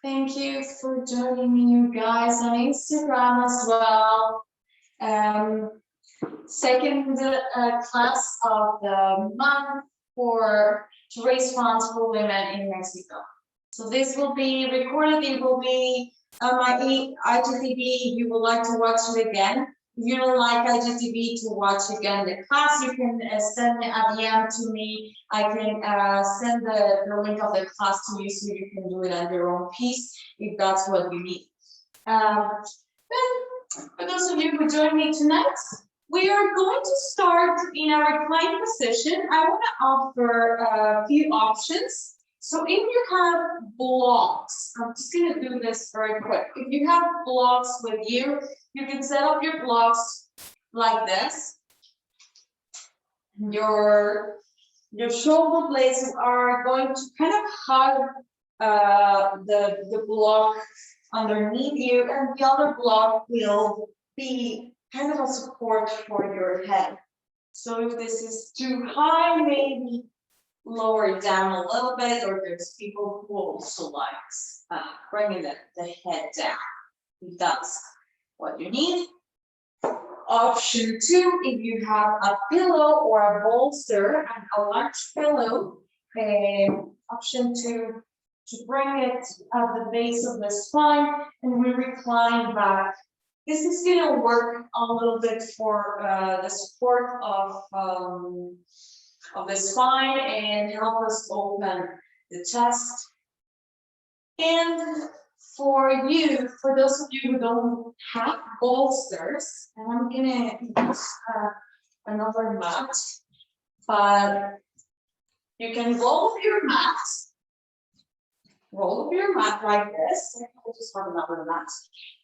Thank you for joining me, you guys, on Instagram as well. Um, Second class of the month to raise funds for women in Mexico. So this will be recorded. It will be my IGTV. If you would like to watch it again. If you don't like IGTV to watch again the class, you can send a DM to me. I can send the link of the class to you so you can do it at your own pace if that's what you need. Then, for those of you who joined me tonight, we are going to start in our reclined position. I want to offer a few options. So if you have blocks, I'm just going to do this very quick. If you have blocks with you, you can set up your blocks like this. Your shoulder blades are going to kind of hug the block underneath you, and the other block will be kind of a support for your head. So if this is too high, maybe lower it down a little bit, or there's people who also likes bringing the head down, if that's what you need. Option 2, if you have a pillow or a bolster and a large pillow, option 2, to bring it at the base of the spine, and we recline back. This is going to work a little bit for the support of the spine and help us open the chest. And for those of you who don't have bolsters, and I'm gonna use another mat, but you can roll up your mat like this. I just have another mat,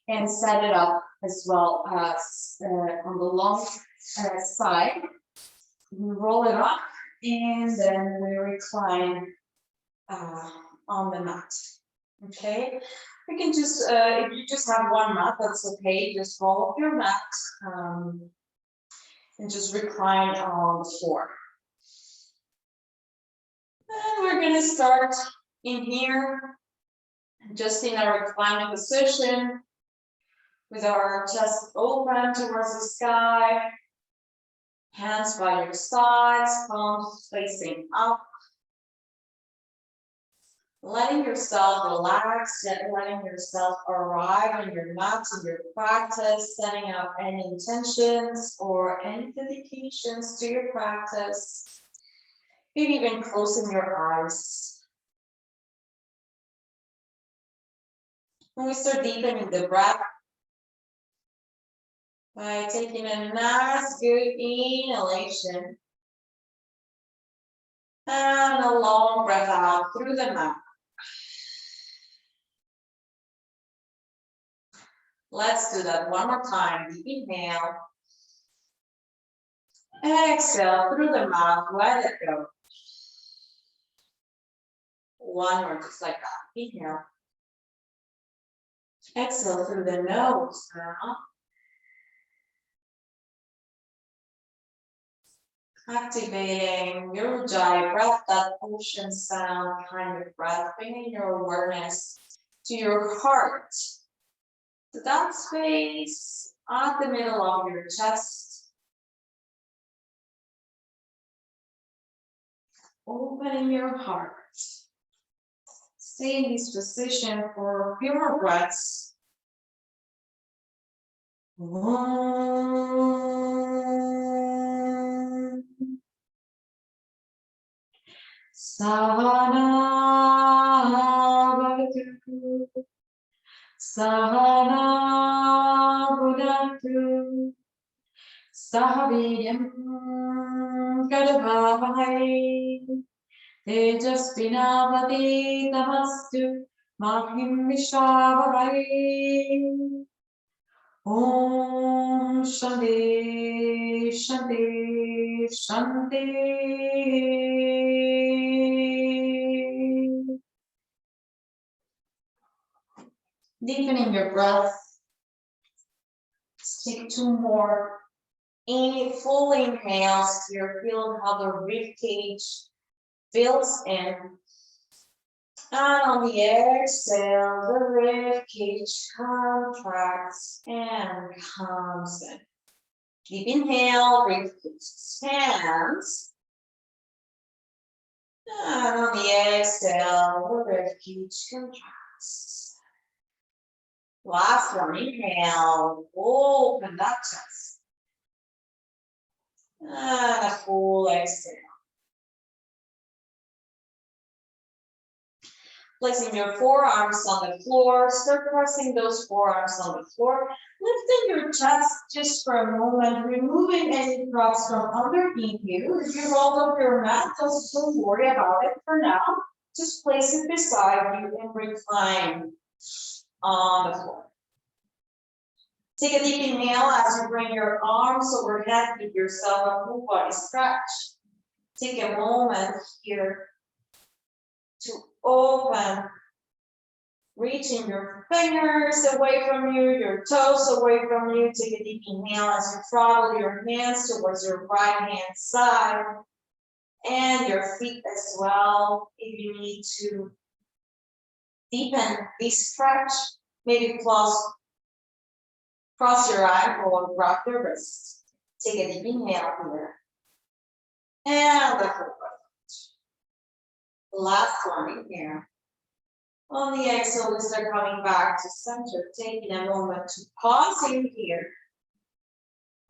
and set it up as well as on the long side. We roll it up, and then we recline on the mat. Okay, we can just, if you just have one mat, that's okay. Just roll up your mat and just recline on the floor. And we're going to start in here, just in a reclining position, with our chest open towards the sky, hands by your sides, palms facing up. Letting yourself relax, letting yourself arrive on your mat in your practice, setting up any intentions or any dedications to your practice. Maybe even closing your eyes. When we start deepening the breath by taking a nice, good inhalation and a long breath out through the mouth. Let's do that one more time. Deep inhale. Exhale through the mouth. Let it go. One more, just like that. Inhale. Exhale through the nose now. Activating your Ujjayi breath, that ocean sound kind of breath, bringing your awareness to your heart. To that space at the middle of your chest. Opening your heart. Stay in this position for a few more breaths. Sahana Bhavatu Sahana Bhunatu Sahaviryam Kadabhavai Tejasvinavati Namastu Mahim Vishavai Om Shanti Shanti Shanti. Deepening your breath. Let's take 2 more. Full inhales here. Feel how the rib cage fills in. And on the exhale, the rib cage contracts and comes in. Deep inhale, rib cage expands. And on the exhale, the rib cage contracts. Last one, inhale, open that chest. And a full exhale. Placing your forearms on the floor, start pressing those forearms on the floor, lifting your chest just for a moment, removing any props from underneath you. If you rolled up your mat, don't worry about it for now. Just place it beside you and recline on the floor. Take a deep inhale as you bring your arms overhead, give yourself a full body stretch. Take a moment here to open, reaching your fingers away from you, your toes away from you. Take a deep inhale as you throttle your hands towards your right hand side and your feet as well. If you need to deepen this stretch, maybe cross your ankle or grab your wrist. Take a deep inhale here and the full breath. Last one in here. On the exhale, we start coming back to center, taking a moment to pause in here.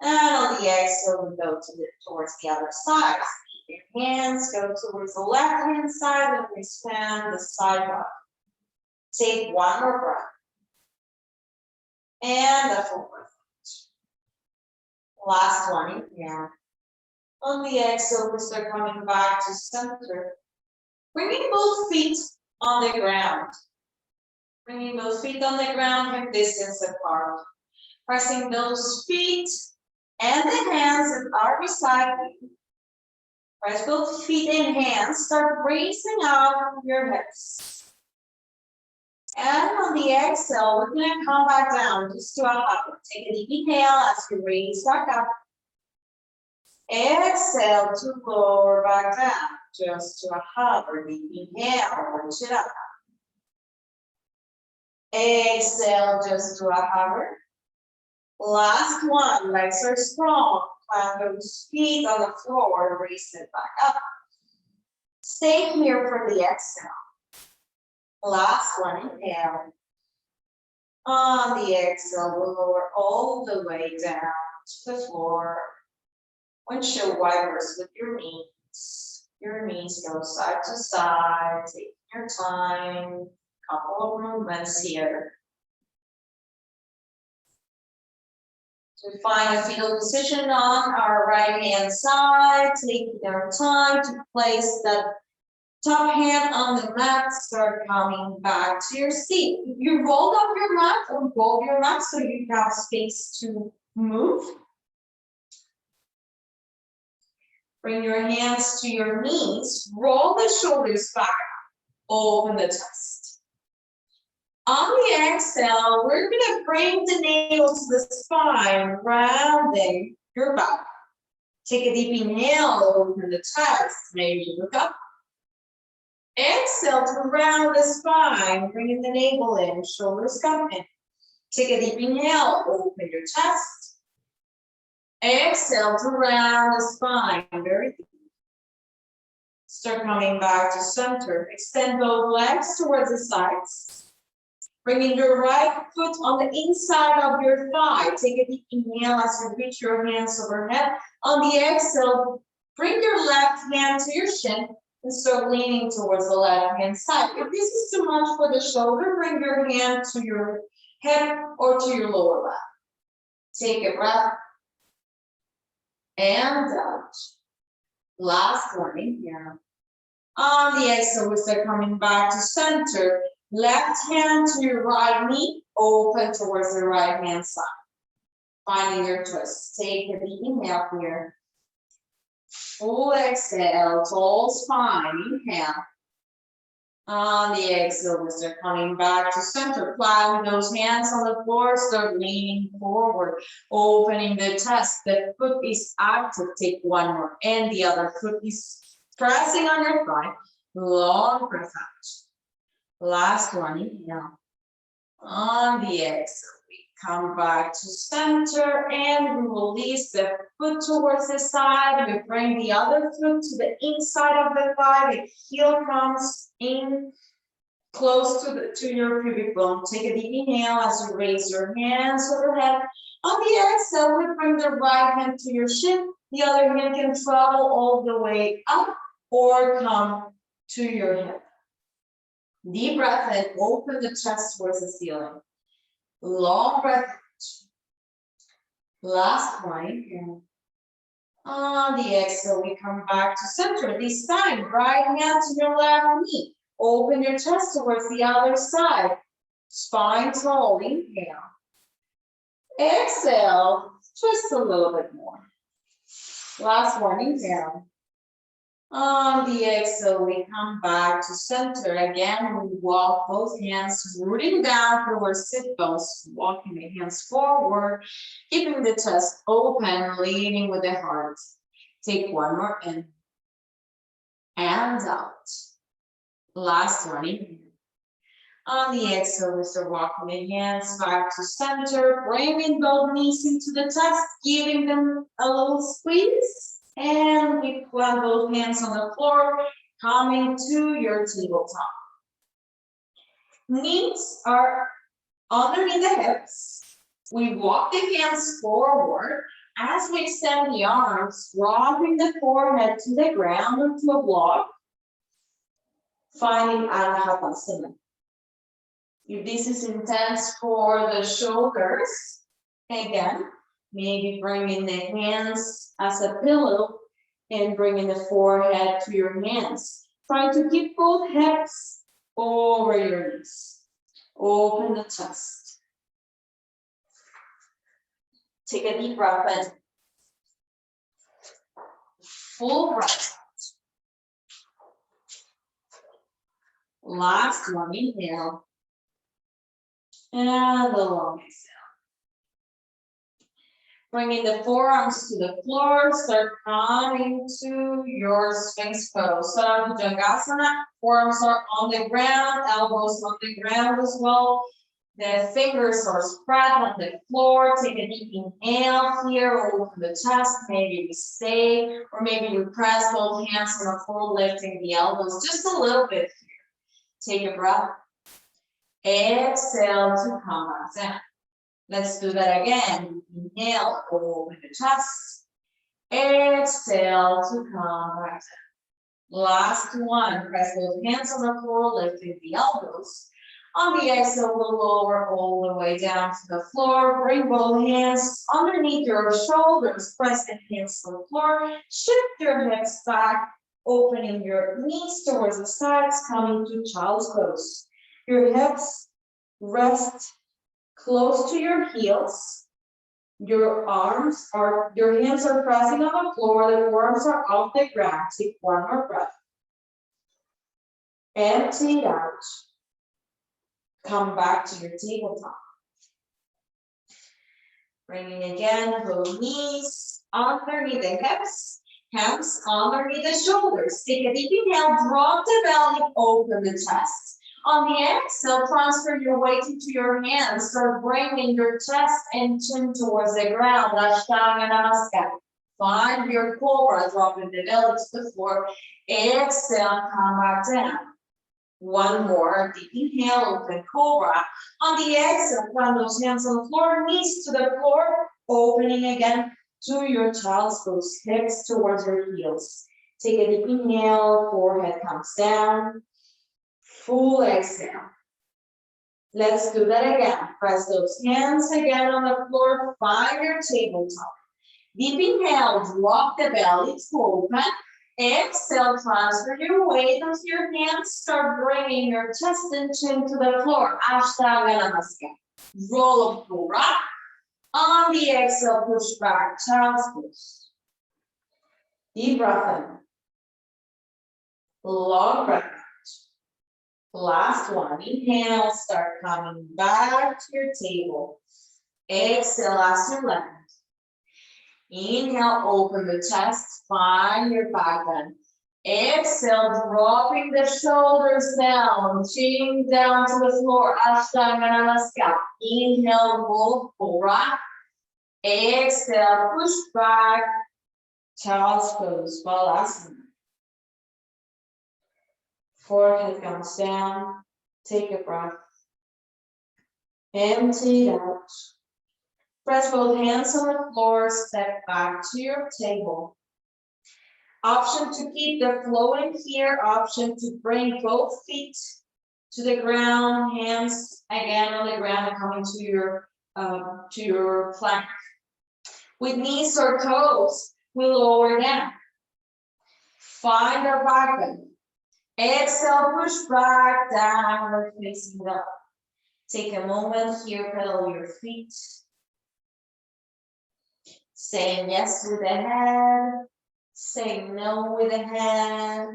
And on the exhale, we go towards the other side. Keep your hands, go towards the left hand side and expand the side body. Take one more breath. And a full breath. Last one in here. On the exhale, we start coming back to center. Bringing both feet on the ground. Bringing those feet on the ground and distance apart. Pressing those feet and the hands that are beside you. Press both feet and hands. Start raising up your hips. And on the exhale, we're going to come back down just to a hover. Take a deep inhale as you raise back up. Exhale to lower back down. Just to a hover. Deep inhale, reach it up. Exhale just to a hover. Last one, legs are strong. Plant those feet on the floor, raise it back up. Stay here for the exhale. Last one, inhale. On the exhale, we'll lower all the way down to the floor. Windshield wipers with your knees. Your knees go side to side. Take your time. Couple of movements here. So we find a fetal position on our right hand side, taking our time to place that top hand on the mat, start coming back to your seat. If you rolled up your mat, or roll your mat so you have space to move. Bring your hands to your knees, roll the shoulders back, open the chest. On the exhale, we're going to bring the navel to the spine, rounding your back. Take a deep inhale, open the chest, maybe look up. Exhale to round the spine, bringing the navel in, shoulders come in. Take a deep inhale, open your chest. Exhale to round the spine, very deep. Start coming back to center. Extend both legs towards the sides. Bringing your right foot on the inside of your thigh. Take a deep inhale as you reach your hands overhead. On the exhale, bring your left hand to your shin and start leaning towards the left hand side. If this is too much for the shoulder, bring your hand to your head or to your lower back. Take a breath. And out. Last one in here. On the exhale, we start coming back to center. Left hand to your right knee, open towards the right hand side. Finding your twist. Take a deep inhale here. Full exhale, tall spine, inhale. On the exhale, we start coming back to center. Plowing those hands on the floor, start leaning forward, opening the chest. The foot is active. Take one more. And the other foot is pressing on your thigh. Long breath out. Last one, inhale. On the exhale, we come back to center and we release the foot towards the side. We bring the other foot to the inside of the thigh. The heel comes in close to your pubic bone. Take a deep inhale as you raise your hands overhead. On the exhale, we bring the right hand to your shin. The other hand can travel all the way up or come to your hip. Deep breath in, open the chest towards the ceiling. Long breath out. Last one, inhale. On the exhale, we come back to center. This time, right hand to your left knee. Open your chest towards the other side. Spine tall, inhale. Exhale, twist a little bit more. Last one, inhale. On the exhale, we come back to center. Again, we walk both hands rooting down towards sit bones, walking the hands forward, keeping the chest open, leading with the heart. Take one more in and out. Last one, inhale. On the exhale, we start walking the hands back to center, bringing both knees into the chest, giving them a little squeeze. And we plant both hands on the floor, coming to your tabletop. Knees are underneath the hips. We walk the hands forward as we extend the arms, dropping the forehead to the ground or to a block, finding Anahatasana. If this is intense for the shoulders, again, maybe bringing the hands as a pillow and bringing the forehead to your hands. Try to keep both hips over your knees. Open the chest. Take a deep breath in. Full breath out. Last one, inhale. And the long exhale. Bringing the forearms to the floor, start coming to your Sphinx pose. So Bhujangasana, forearms are on the ground, elbows on the ground as well. The fingers are spread on the floor. Take a deep inhale here, open the chest. Maybe we stay, or maybe we press both hands on the floor, lifting the elbows just a little bit here. Take a breath. Exhale to come back down. Let's do that again. Inhale, open the chest. Exhale to come back down. Last one. Press both hands on the floor, lifting the elbows. On the exhale, we'll lower all the way down to the floor. Bring both hands underneath your shoulders. Press the hands on the floor. Shift your hips back, opening your knees towards the sides, coming to child's pose. Your hips rest close to your heels. Your hands are pressing on the floor. The forearms are off the ground. Take one more breath. Empty it out. Come back to your tabletop. Bringing again both knees underneath the hips, hands underneath the shoulders. Take a deep inhale, drop the belly, open the chest. On the exhale, transfer your weight into your hands. Start bringing your chest and chin towards the ground. Ashtanga Namaskar. Find your cobra, dropping the belly to the floor. Exhale, come back down. One more, deep inhale, open cobra. On the exhale, plant those hands on the floor, knees to the floor, opening again to your child's pose, hips towards your heels. Take a deep inhale, forehead comes down. Full exhale. Let's do that again. Press those hands again on the floor. Find your tabletop. Deep inhale, drop the belly to open. Exhale, transfer your weight onto your hands. Start bringing your chest and chin to the floor. Ashtanga Namaskar. Roll up cobra. On the exhale, push back, child's pose. Deep breath in. Long breath out. Last one, inhale, start coming back to your table. Exhale as you land. Inhale, open the chest, find your back bend. Exhale, dropping the shoulders down, chin down to the floor. Ashtanga Namaskar. Inhale, roll forward. Exhale, push back. Child's pose, Balasana. Forehead comes down. Take a breath. Empty it out. Press both hands on the floor. Step back to your table. Option to keep the flow in here. Option to bring both feet to the ground. Hands again on the ground and coming to your plank. With knees or toes, we lower down. Find our back bend. Exhale, push back, downward facing dog. Take a moment here, pedal your feet. Saying yes with the head, saying no with the head.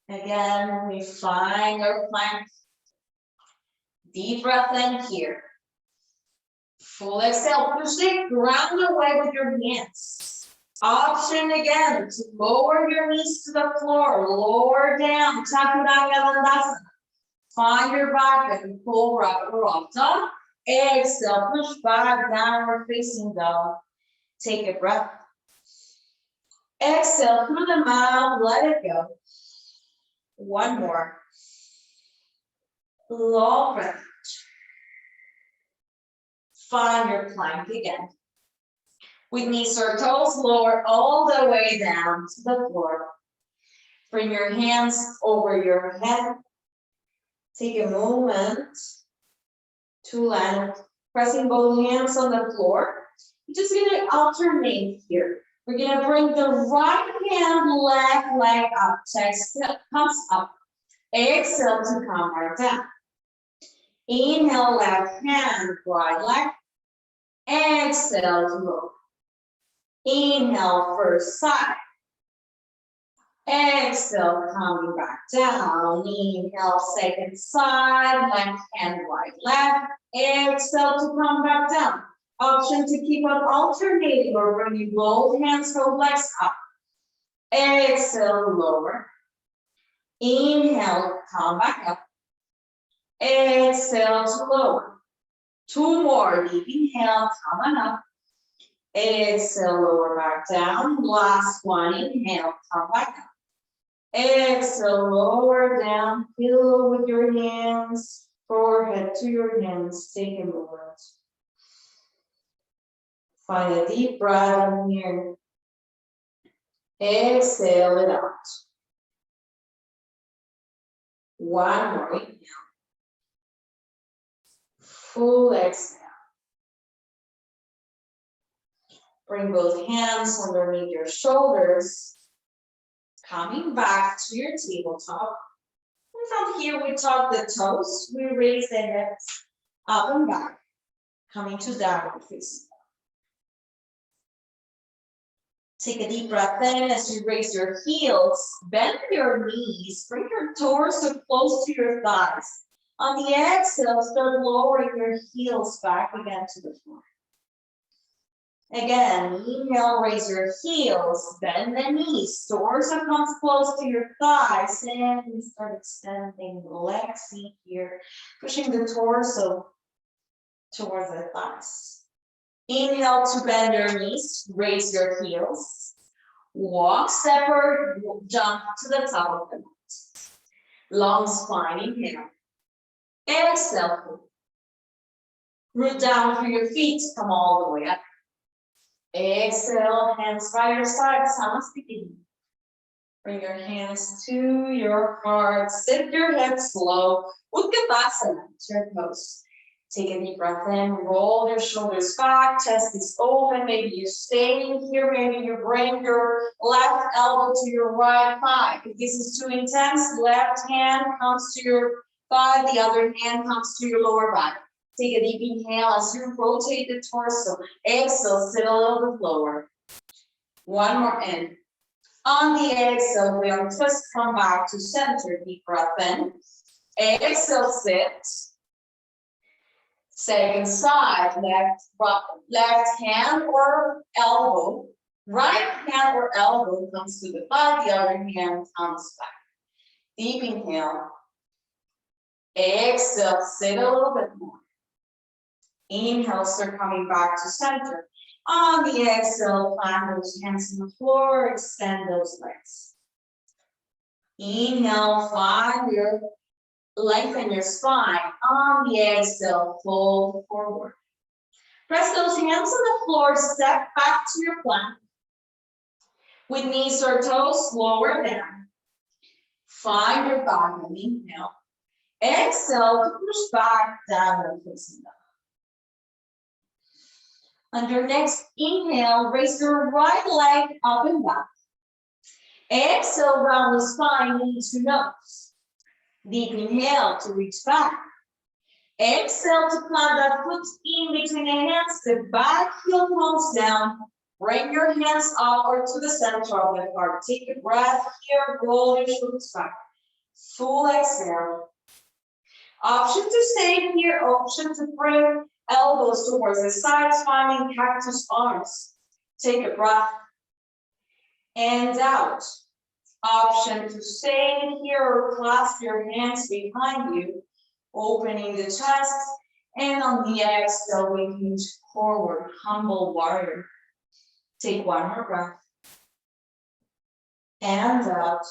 Again, we find our plank. Deep breath in here. Full exhale, push the ground away with your hands. Option again to lower your knees to the floor, lower down, Chaturanga Dandasana. Find your back and pull right or up top. Exhale, push back, downward facing dog. Take a breath. Exhale through the mouth, let it go. One more. Long breath. Find your plank again. With knees or toes, lower all the way down to the floor. Bring your hands over your head. Take a moment to land, pressing both hands on the floor. We're just gonna alternate here. We're gonna bring the right hand, left leg up. Chest comes up. Exhale to come right down. Inhale, left hand, right leg. Exhale to lower. Inhale, first side. Exhale, coming back down. Inhale, second side, left hand, right leg. Exhale to come back down. Option to keep on alternating or bringing both hands, both legs up. Exhale, lower. Inhale, come back up. Exhale to lower. Two more. Deep inhale, come on up. Exhale, lower back down. Last one. Inhale, come back up. Exhale, lower down. Pillow with your hands. Forehead to your hands. Take a moment. Find a deep breath in here. Exhale it out. One more inhale. Full exhale. Bring both hands underneath your shoulders. Coming back to your tabletop. And from here, we tuck the toes. We raise the hips up and back. Coming to downward facing. Take a deep breath in as you raise your heels. Bend your knees. Bring your torso close to your thighs. On the exhale, start lowering your heels back again to the floor. Again, inhale, raise your heels, bend the knees, torso comes close to your thighs, and we start extending, relaxing here, pushing the torso towards the thighs. Inhale to bend your knees, raise your heels, walk separate, jump to the top of the mat. Long spine, inhale. Exhale, root down through your feet, come all the way up. Exhale, hands by your side, Samasthiti. Bring your hands to your heart, sit your hips low, Utkatasana, turn pose. Take a deep breath in, roll your shoulders back, chest is open, maybe you're staying here, maybe you bring your left elbow to your right thigh. If this is too intense, left hand comes to your thigh, the other hand comes to your lower back. Take a deep inhale as you rotate the torso. Exhale, sit a little bit lower. One more in. On the exhale, we are just come back to center. Deep breath in. Exhale, sit. Second side, left hand or elbow Right hand or elbow comes to the butt, the other hand comes back. Deep inhale. Exhale, sit a little bit more. Inhale, start coming back to center. On the exhale, plant those hands on the floor, extend those legs. Inhale, find your lengthen your spine. On the exhale, fold forward. Press those hands on the floor, step back to your plank. With knees or toes, lower down. Find your back and inhale. Exhale to push back, downward facing dog. On your next inhale, raise your right leg up and back. Exhale, round the spine, knee to nose. Deep inhale to reach back. Exhale to plant that foot in between the hands. The back heel comes down. Bring your hands up or to the center of the heart. Take a breath here, roll your shoulders back. Full exhale. Option to stay here, option to bring elbows towards the sides, finding cactus arms. Take a breath. And out. Option to stay here or clasp your hands behind you, opening the chest. And on the exhale, we hinge forward, humble warrior. Take one more breath. And out.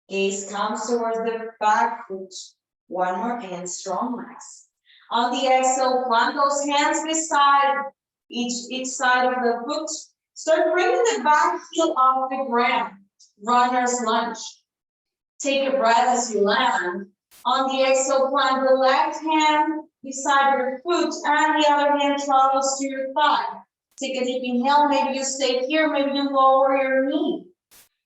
Gaze comes towards the back foot. One more and strong legs. On the exhale, plant those hands beside each side of the foot. Start bringing the back heel off the ground. Runner's lunge. Take a breath as you land. On the exhale, plant the left hand beside your foot and the other hand travels to your thigh. Take a deep inhale. Maybe you stay here. Maybe you lower your knee.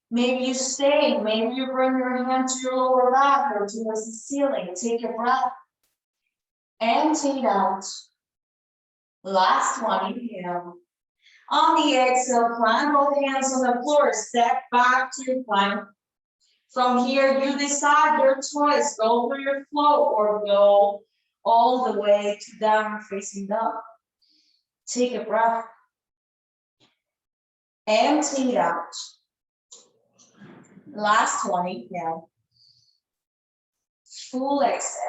Maybe you stay. Maybe you bring your hand to your lower back or towards the ceiling. Take a breath. Empty it out. Last one, inhale. On the exhale, plant both hands on the floor. Step back to your plank. From here, you decide your choice. Go for your flow or go all the way to down facing dog. Take a breath. Empty it out. Last one, inhale. Full exhale.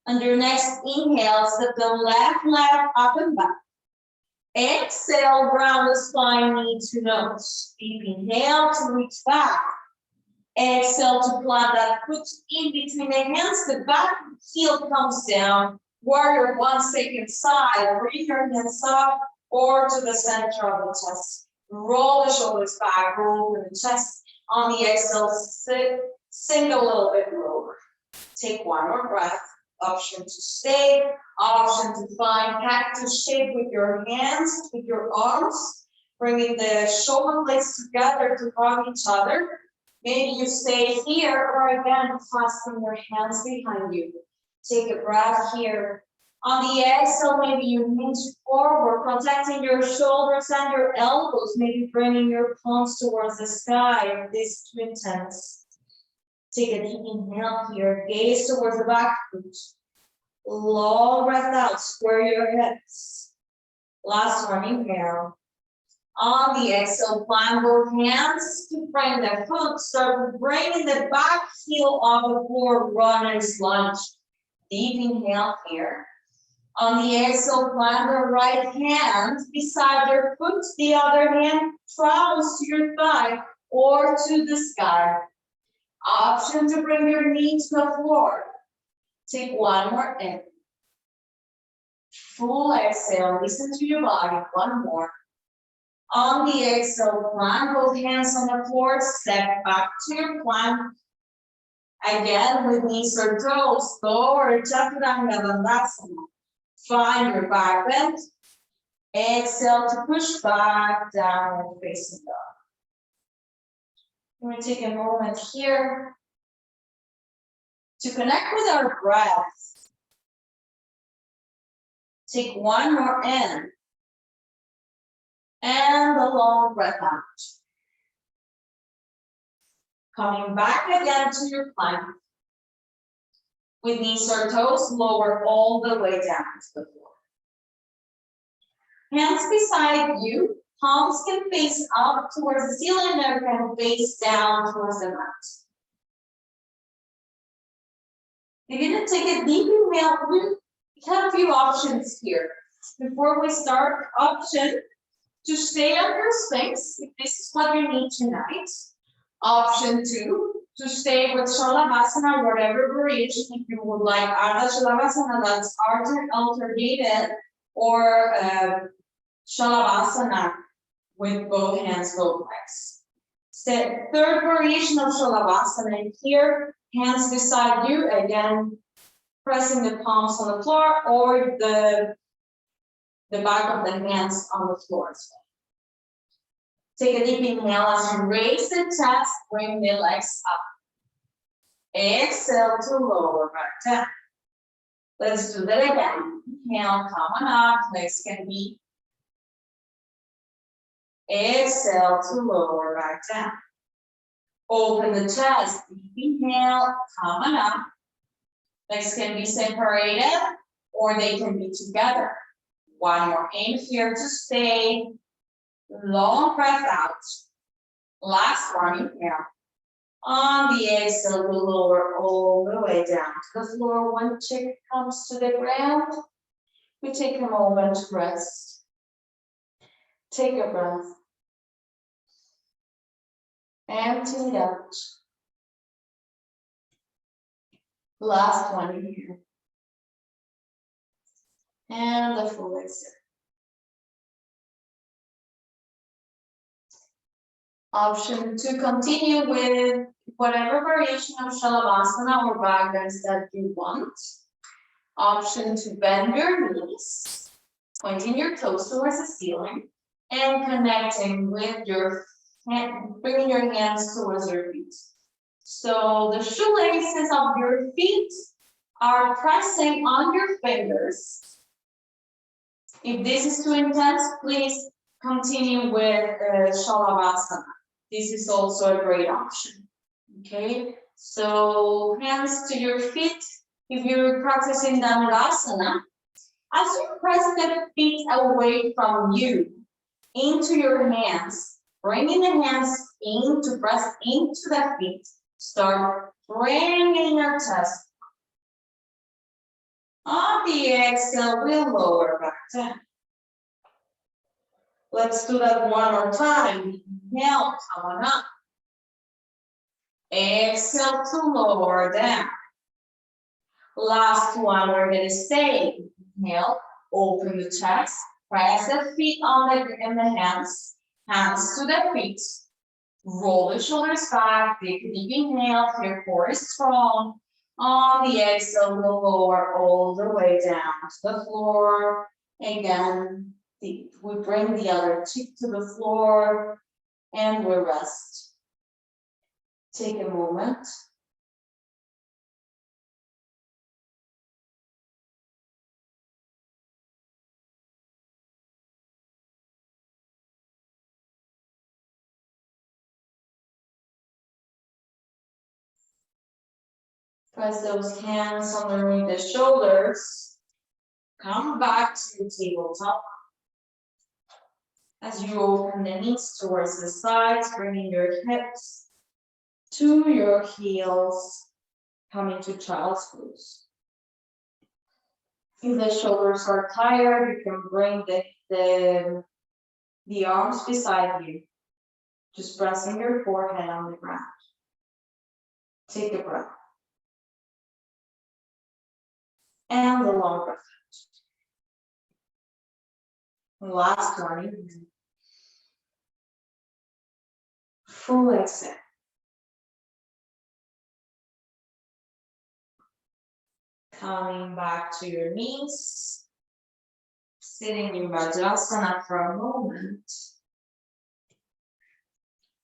On your next inhale, step the left leg up and back. Exhale, round the spine, knee to nose. Deep inhale to reach back. Exhale to plant that foot in between the hands. The back heel comes down. Warrior one, second side. Bring your hands up or to the center of the chest. Roll the shoulders back, roll the chest. On the exhale, sink a little bit lower. Take one more breath. Option to stay, option to find cactus shape with your hands, with your arms, bringing the shoulder blades together to hug each other. Maybe you stay here or again, clasping your hands behind you. Take a breath here. On the exhale, maybe you hinge forward, protecting your shoulders and your elbows, maybe bringing your palms towards the sky. This is too intense. Take a deep inhale here, gaze towards the back foot. Long breath out, square your hips. Last one, inhale. On the exhale, plant both hands to frame the foot. Start bringing the back heel off the floor, runner's lunge. Deep inhale here. On the exhale, plant the right hand beside your foot. The other hand travels to your thigh or to the sky. Option to bring your knee to the floor. Take one more in. Full exhale, listen to your body, one more. On the exhale, plant both hands on the floor, step back to your plank. Again, with knees or toes, lower Chaturanga Dandasana. Find your back bend. Exhale to push back, downward facing dog. We're going to take a moment here to connect with our breath. Take one more in. And a long breath out. Coming back again to your plank. With knees or toes, lower all the way down to the floor. Hands beside you, palms can face up towards the ceiling and can face down towards the mat. You're gonna take a deep inhale. We have a few options here. Before we start, option to stay on your Sphinx, if this is what you need tonight. Option 2, to stay with Shalavasana, whatever variation, if you would like Ardha Shalavasana, that's alternated, or Shalavasana with both hands, both legs. Third variation of Shalavasana here, hands beside you, again, pressing the palms on the floor or the back of the hands on the floor as well. Take a deep inhale as you raise the chest, bring the legs up. Exhale to lower back down. Let's do that again. Inhale, come on up, legs can be. Exhale to lower back down. Open the chest, deep inhale, come on up. Legs can be separated or they can be together. One more in here to stay. Long breath out. Last one, inhale. On the exhale, we lower all the way down to the floor. One cheek comes to the ground. We take a moment to rest. Take a breath. Empty it out. Last one here. And the full exhale. Option to continue with whatever variation of Shalavasana or back bends that you want. Option to bend your knees, pointing your toes towards the ceiling, and connecting with your hand, bringing your hands towards your feet. So the shoelaces of your feet are pressing on your fingers. If this is too intense, please continue with Shalavasana. This is also a great option. Okay, so hands to your feet. If you're practicing Dhanurasana, as you press the feet away from you into your hands, bringing the hands in to press into the feet, start bringing your chest. On the exhale, we'll lower back down. Let's do that one more time. Inhale, come on up. Exhale to lower down. Last one, we're going to stay. Inhale, open the chest, press the feet and the hands to the feet. Roll the shoulders back, take a deep inhale, your core is strong. On the exhale, we'll lower all the way down to the floor. Again, we bring the other cheek to the floor and we rest. Take a moment. Press those hands underneath the shoulders. Come back to tabletop. As you open the knees towards the sides, bringing your hips to your heels, coming to child's pose. If the shoulders are tired, you can bring the arms beside you, just pressing your forehead on the ground. Take a breath. And the long breath out. Last one. Full exhale. Coming back to your knees. Sitting in Vajrasana for a moment.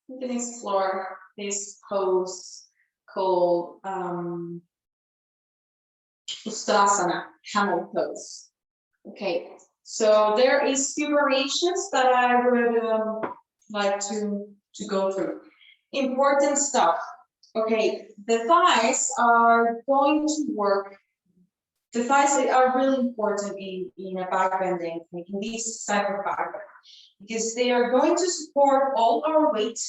You can explore this pose called Uttanasana, camel pose. Okay, so there is few variations that I would like to go through. Important stuff. Okay, the thighs are going to work The thighs are really important in a back bending, in this type of back bend, because they are going to support all our weight.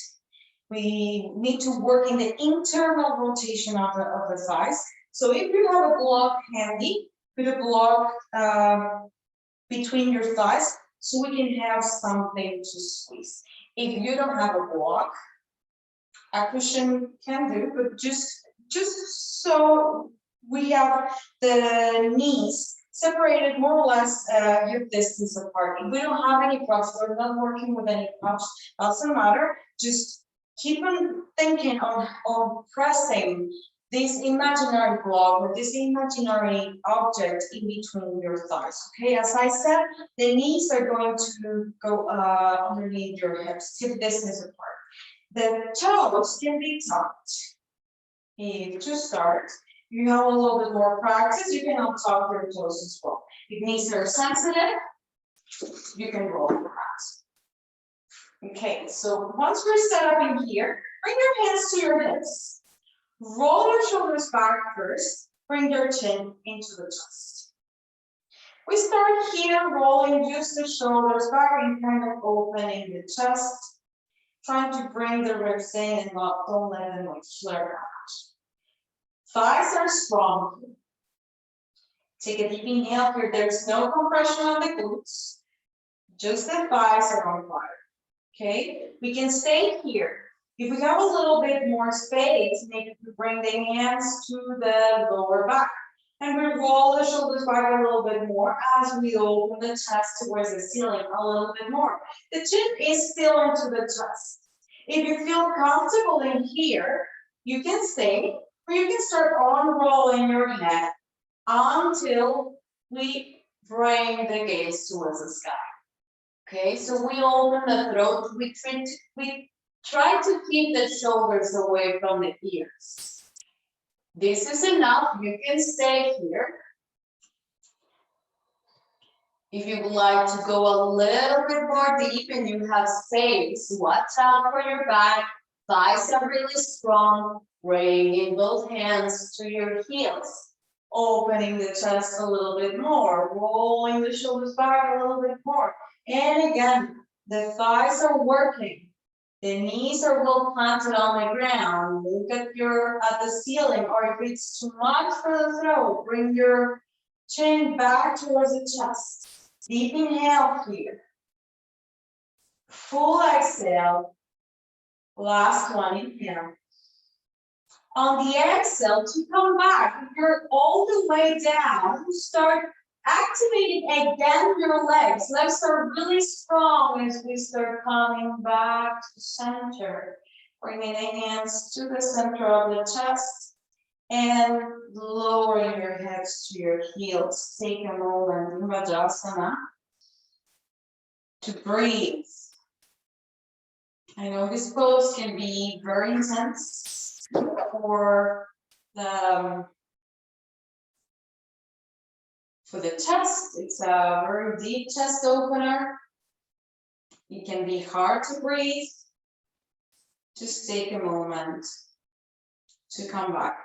We need to work in the internal rotation of the thighs. So if you have a block handy, put a block between your thighs so we can have something to squeeze. If you don't have a block, a cushion can do, but just so we have the knees separated more or less your distance apart. If we don't have any props, we're not working with any props, doesn't matter. Just keep on thinking on pressing this imaginary block or this imaginary object in between your thighs. Okay, as I said, the knees are going to go underneath your hips, hip distance apart. The toes can be tucked. If to start, you have a little bit more practice, you can untuck your toes as well. If knees are sensitive, you can roll your hands. Okay, so once we're set up in here, bring your hands to your hips. Roll your shoulders back first, bring your chin into the chest. We start here rolling just the shoulders back and kind of opening the chest, trying to bring the ribs in and don't let them flare out. Thighs are strong. Take a deep inhale here. There's no compression on the glutes. Just the thighs are on fire. Okay, we can stay here. If we have a little bit more space, maybe we bring the hands to the lower back. And we roll the shoulders back a little bit more as we open the chest towards the ceiling a little bit more. The chin is still into the chest. If you feel comfortable in here, you can stay, or you can start unrolling your head until we bring the gaze towards the sky. Okay, so we open the throat, we try to keep the shoulders away from the ears. This is enough, you can stay here. If you would like to go a little bit more deep and you have space, watch out for your back. Thighs are really strong. Bringing both hands to your heels. Opening the chest a little bit more. Rolling the shoulders back a little bit more. And again, the thighs are working. The knees are well planted on the ground. Look at the ceiling, or if it's too much for the throat, bring your chin back towards the chest. Deep inhale here. Full exhale. Last one, inhale. On the exhale, to come back, if you're all the way down, start activating again your legs. Legs are really strong as we start coming back to center. Bringing the hands to the center of the chest and lowering your heads to your heels. Take a moment in Vajrasana to breathe. I know this pose can be very intense for the chest. It's a very deep chest opener. It can be hard to breathe. Just take a moment to come back.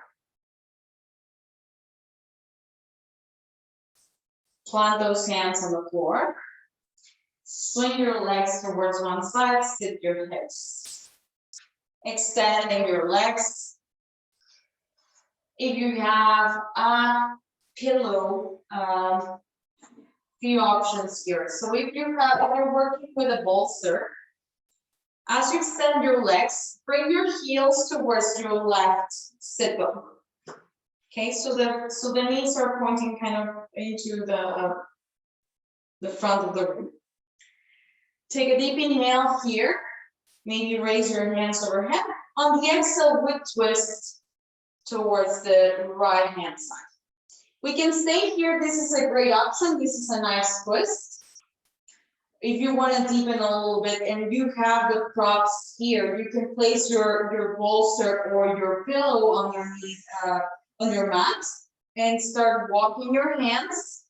Plant those hands on the floor. Swing your legs towards one side, sit your hips. Extending your legs. If you have a pillow, few options here. So if you're working with a bolster, as you extend your legs, bring your heels towards your left sit bone. Okay, so the knees are pointing kind of into the front of the room. Take a deep inhale here. Maybe raise your hands overhead. On the exhale, we twist towards the right hand side. We can stay here. This is a great option. This is a nice twist. If you want to deepen a little bit and you have the props here, you can place your bolster or your pillow underneath on your mat and start walking your hands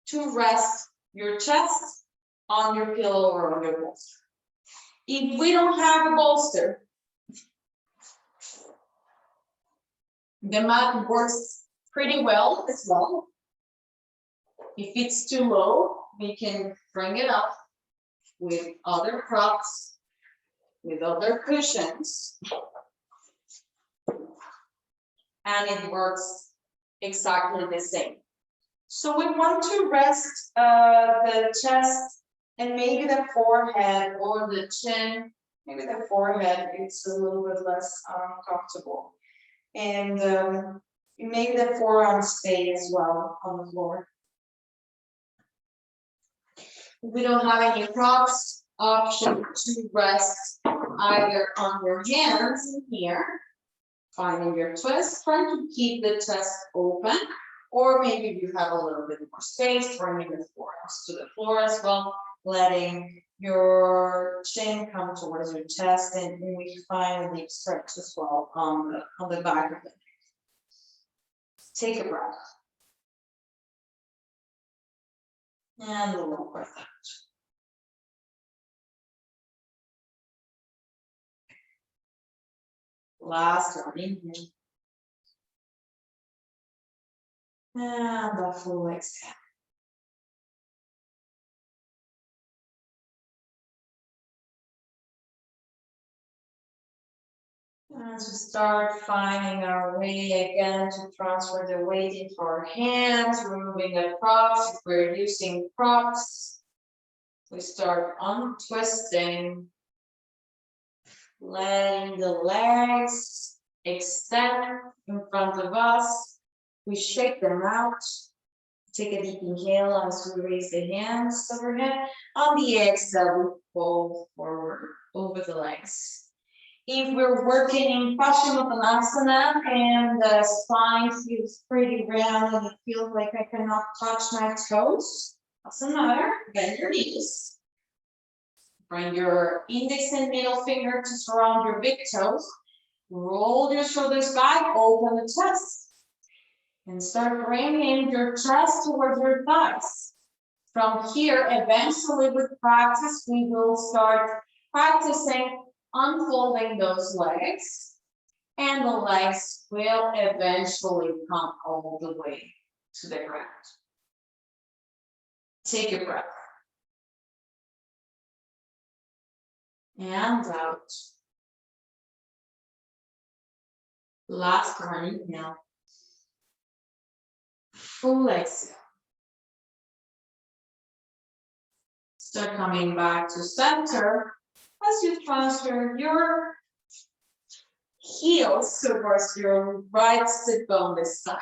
to rest your chest on your pillow or on your bolster. If we don't have a bolster, the mat works pretty well as well. If it's too low, we can bring it up with other props, with other cushions. And it works exactly the same. So we want to rest the chest and maybe the forehead or the chin. Maybe the forehead, it's a little bit less comfortable. And maybe the forearms stay as well on the floor. If we don't have any props, option to rest either on your hands in here, finding your twist, trying to keep the chest open, or maybe you have a little bit more space, bringing the forearms to the floor as well, letting your chin come towards your chest, and we find a deep stretch as well on the back of the neck. Take a breath. And a little breath out. Last one, inhale. And a full exhale. As we start finding our way again to transfer the weight into our hands, removing the props. If we're using props, we start untwisting, letting the legs extend in front of us. We shake them out. Take a deep inhale as we raise the hands overhead. On the exhale, we fold forward over the legs. If we're working in Paschimottanasana and the spine feels pretty round and it feels like I cannot touch my toes, doesn't matter, bend your knees. Bring your index and middle finger to surround your big toes. Roll your shoulders back, open the chest. And start bringing your chest towards your thighs. From here, eventually with practice, we will start practicing unfolding those legs, and the legs will eventually come all the way to the ground. Take a breath. And out. Last one, inhale. Full exhale. Start coming back to center. As you transfer your heels towards your right sit bone this time.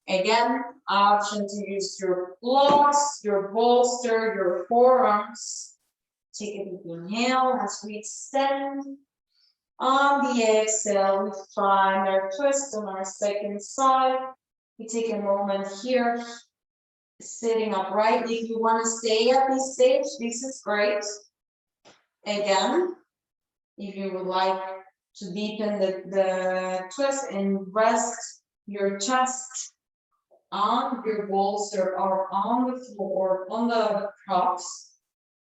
Again, option to use your blocks, your bolster, your forearms. Take a deep inhale as we extend. On the exhale, we find our twist on our second side. We take a moment here, sitting uprightly. If you want to stay at this stage, this is great. Again, if you would like to deepen the twist and rest your chest on your bolster or on the floor, on the props,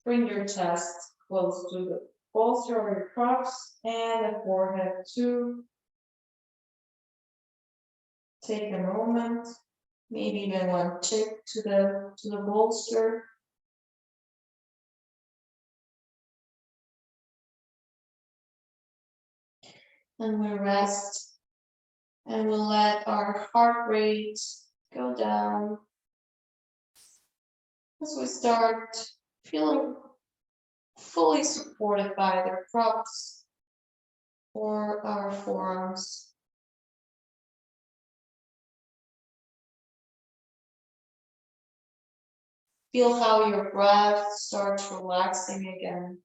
bring your chest close to the bolster or your props and the forehead too. Take a moment, maybe even one cheek to the bolster. And we rest and we'll let our heart rate go down as we start feeling fully supported by the props or our forearms. Feel how your breath starts relaxing again.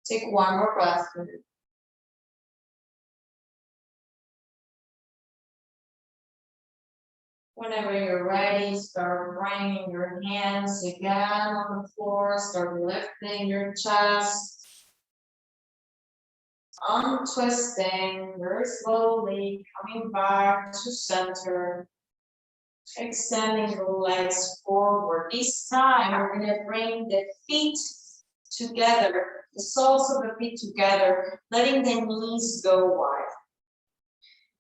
Take one more breath. Whenever you're ready, start bringing your hands again on the floor, start lifting your chest. Untwisting very slowly, coming back to center. Extending the legs forward. This time, we're going to bring the feet together, the soles of the feet together, letting the knees go wide.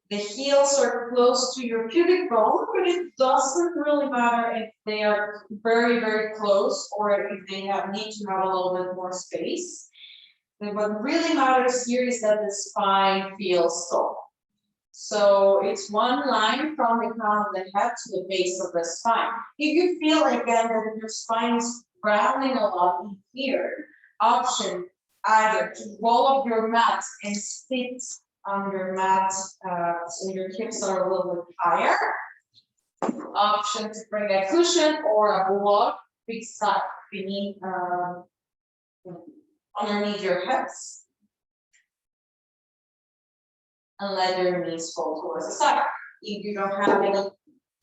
The heels are close to your pubic bone, but it doesn't really matter if they are very, very close or if they need to have a little bit more space. And what really matters here is that the spine feels tall. So it's one line from the crown of the head to the base of the spine. If you feel again that your spine is rounding a lot in here, option either to roll up your mat and sit on your mat so your hips are a little bit higher. Option to bring a cushion or a block beside beneath underneath your hips. And let your knees fall towards the side. If you don't have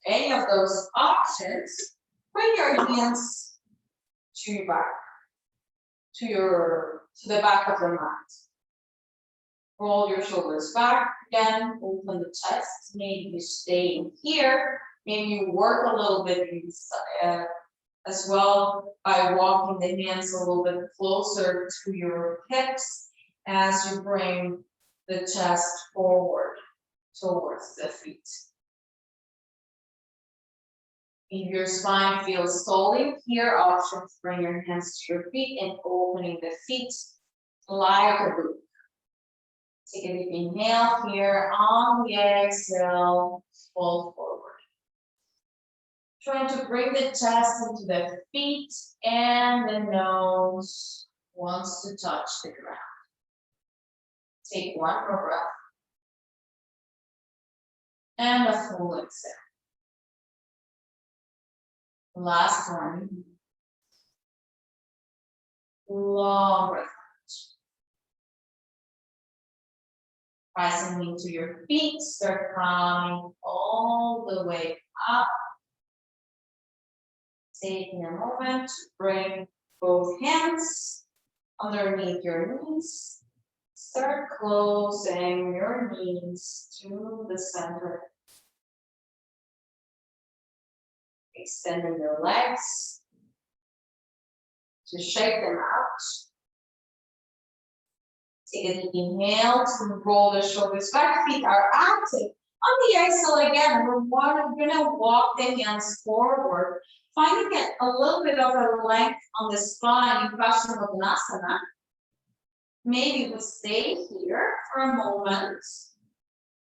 any of those options, bring your hands to your back, to the back of the mat. Roll your shoulders back again, open the chest. Maybe you stay in here. Maybe you work a little bit as well by walking the hands a little bit closer to your hips as you bring the chest forward towards the feet. If your spine feels solid, here options bring your hands to your feet and opening the feet like a boot. Take a deep inhale here. On the exhale, fold forward. Trying to bring the chest into the feet and the nose wants to touch the ground. Take one more breath. And a full exhale. Last one. Long breath. Rising into your feet, start coming all the way up. Taking a moment to bring both hands underneath your knees. Start closing your knees to the center. Extending your legs to shake them out. Take a deep inhale to roll the shoulders back. Feet are active. On the exhale again, we're going to walk the hands forward. Finding a little bit of a length on the spine in Paschimottanasana. Maybe we stay here for a moment.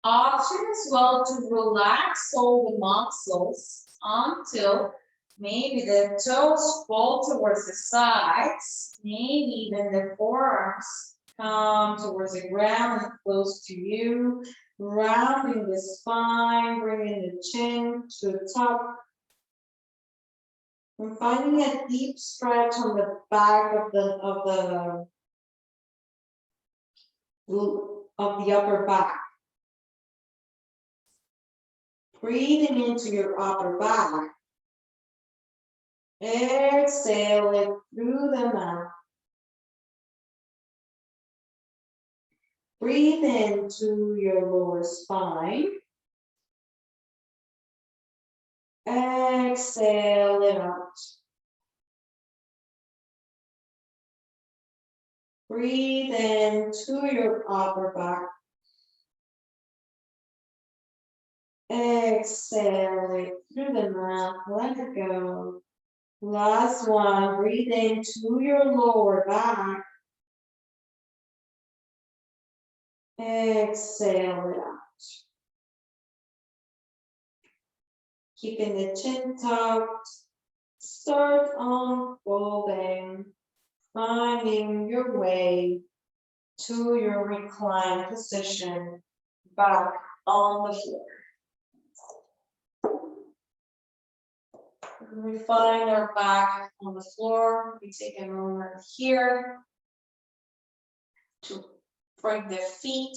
Option as well to relax all the muscles until maybe the toes fall towards the sides. Maybe even the forearms come towards the ground and close to you. Rounding the spine, bringing the chin to the top. And finding a deep stretch on the back of the upper back. Breathing into your upper back. Exhale it through the mouth. Breathe into your lower spine. Exhale it out. Breathe into your upper back. Exhale it through the mouth. Let it go. Last one. Breathe into your lower back. Exhale it out. Keeping the chin tucked. Start unfolding. Finding your way to your reclined position back on the floor. When we find our back on the floor, we take a moment here to bring the feet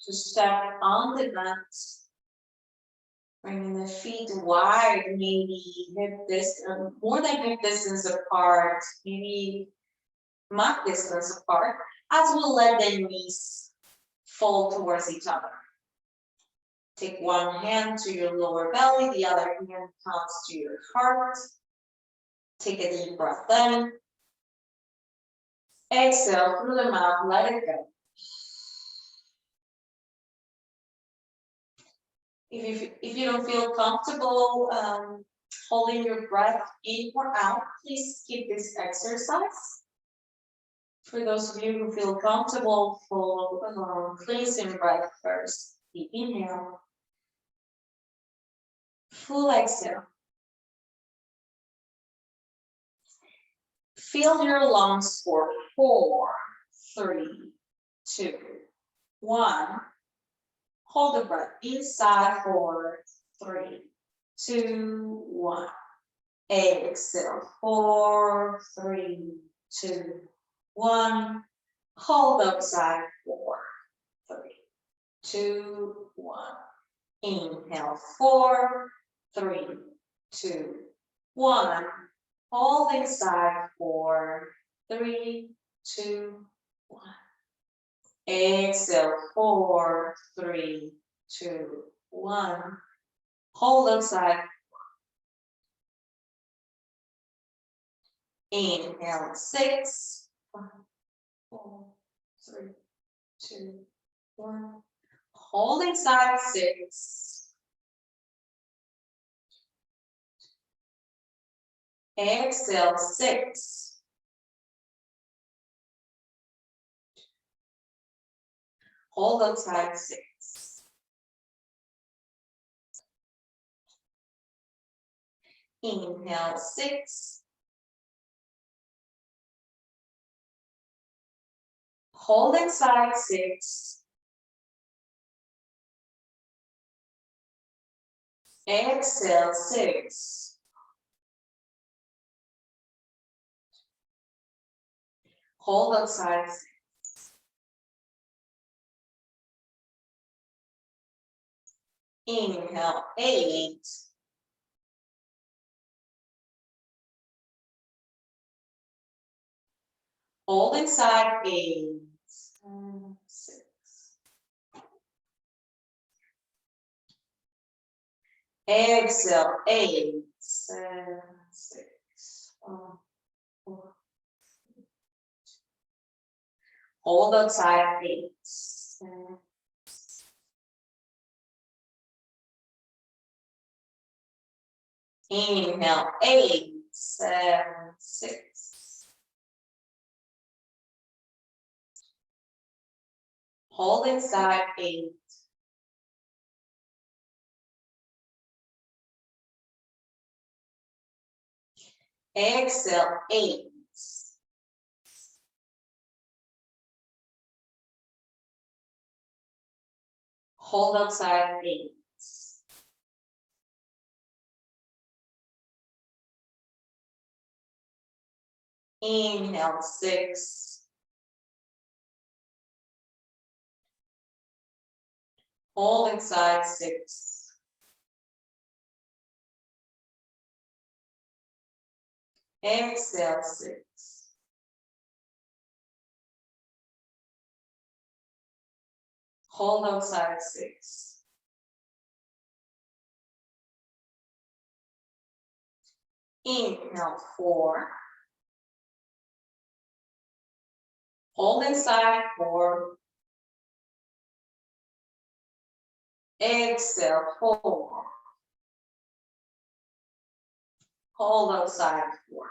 to step on the mat. Bringing the feet wide, maybe hip distance, more than hip distance apart, maybe mat distance apart, as we'll let the knees fold towards each other. Take one hand to your lower belly, the other hand comes to your heart. Take a deep breath in. Exhale through the mouth, let it go. If you don't feel comfortable holding your breath in or out, please skip this exercise. For those of you who feel comfortable, for cleansing breath first. Deep inhale. Full exhale. Fill your lungs for 4, 3, 2, 1. Hold the breath inside for 3, 2, 1. Exhale. 4, 3, 2, 1. Hold outside 4, 3, 2, 1. Inhale. 4, 3, 2, 1. Hold inside 4, 3, 2, 1. Exhale. 4, 3, 2, 1. Hold outside. Inhale. 6, 5, 4, 3, 2, 1. Hold inside 6. Exhale. 6. Hold outside 6. Inhale. 6. Hold inside 6. Exhale. 6. Hold outside 6. Inhale. 8. Hold inside 8. 6. Exhale. 8, 7, 6, 5, 4. Hold outside 8. 7. Inhale. 8, 7, 6. Hold inside 8. Exhale. 8. Hold outside 8. Inhale. 6. Hold inside 6. Exhale. 6. Hold outside 6. Inhale. 4. Hold inside 4. Exhale. 4. Hold outside 4.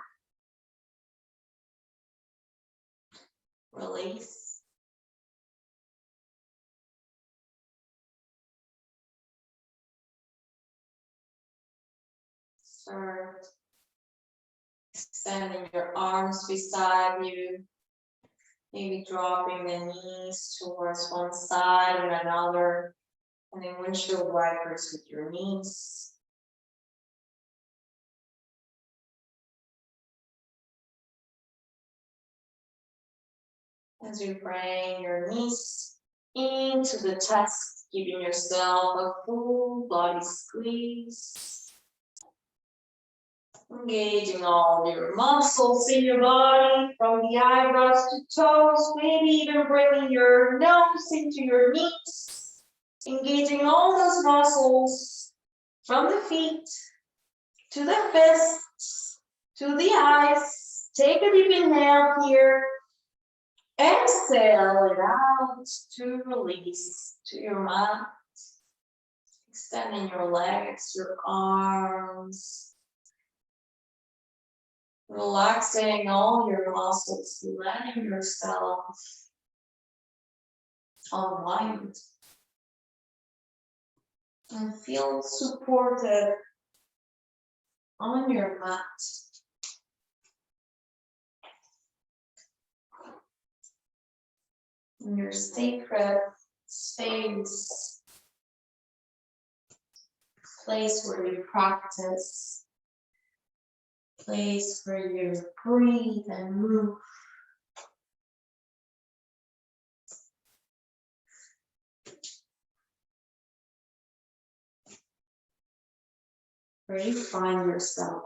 Release. Start extending your arms beside you. Maybe dropping the knees towards one side and another. And then windshield wipers with your knees. As you bring your knees into the chest, giving yourself a full body squeeze. Engaging all your muscles in your body, from the eyebrows to toes, maybe even bringing your nose into your knees. Engaging all those muscles from the feet to the fists, to the eyes. Take a deep inhale here. Exhale it out to release to your mat. Extending your legs, your arms. Relaxing all your muscles, letting yourself unwind. And feel supported on your mat. In your sacred space, place where you practice, place where you breathe and move. Where you find yourself.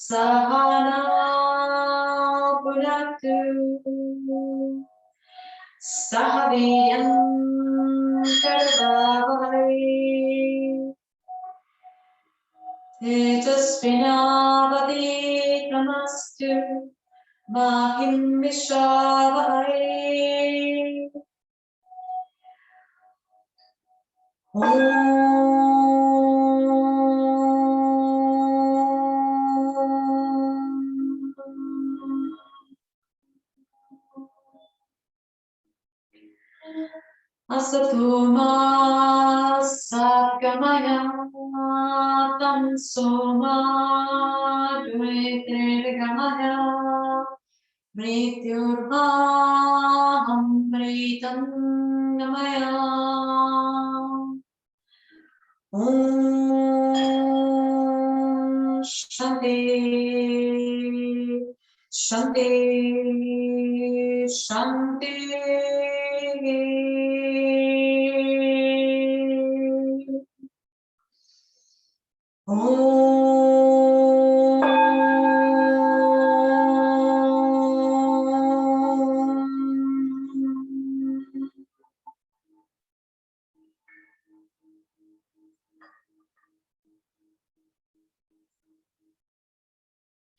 Sahana Punatu Sahaviyam Karvavai Tejasvinavati Namastu Mahim Vishavai Asatoma Satgamaya Tamsoma Dvaitrigamaya Mrityurmaham Gamaya Om Shanti Shanti Shanti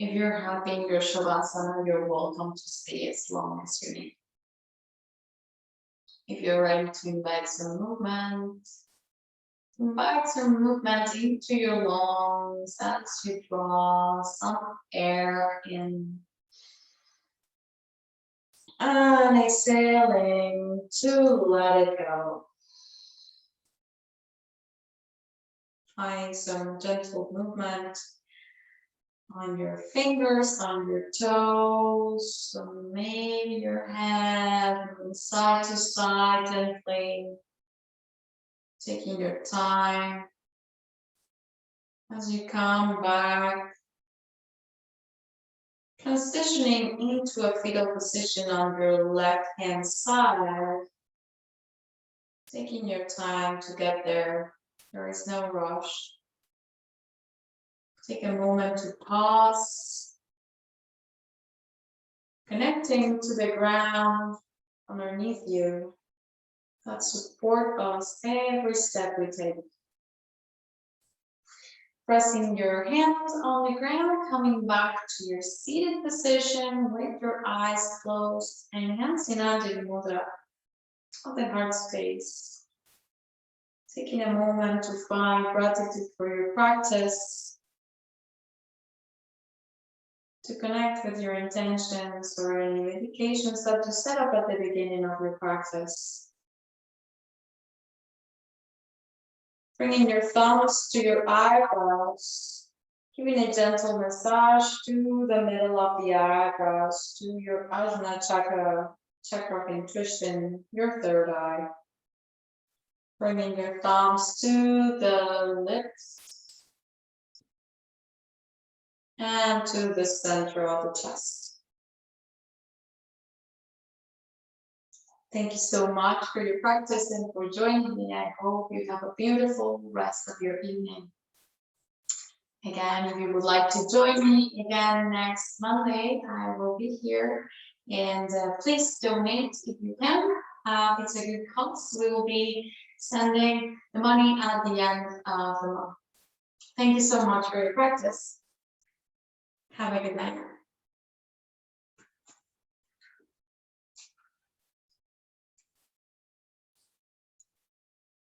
If you're happy in your Shavasana, you're welcome to stay as long as you need. If you're ready to invite some movement into your lungs as you draw some air in. And exhaling to let it go. Find some gentle movement on your fingers, on your toes, so maybe your head from side to side gently, taking your time as you come back, transitioning into a fetal position on your left hand side, taking your time to get there. There is no rush. Take a moment to pause, connecting to the ground underneath you that support us every step we take. Pressing your hands on the ground, coming back to your seated position with your eyes closed, enhancing Anjali Mudra of the heart space. Taking a moment to find gratitude for your practice, to connect with your intentions or any meditations that you set up at the beginning of your practice. Bringing your thumbs to your eyebrows, giving a gentle massage to the middle of the eyebrows, to your Ajna chakra, chakra of intuition, your third eye. Bringing your thumbs to the lips and to the center of the chest. Thank you so much for your practice and for joining me. I hope you have a beautiful rest of your evening. Again, if you would like to join me again next Monday, I will be here. And please donate if you can. It's a good cause. We will be sending the money at the end of the month. Thank you so much for your practice. Have a good night.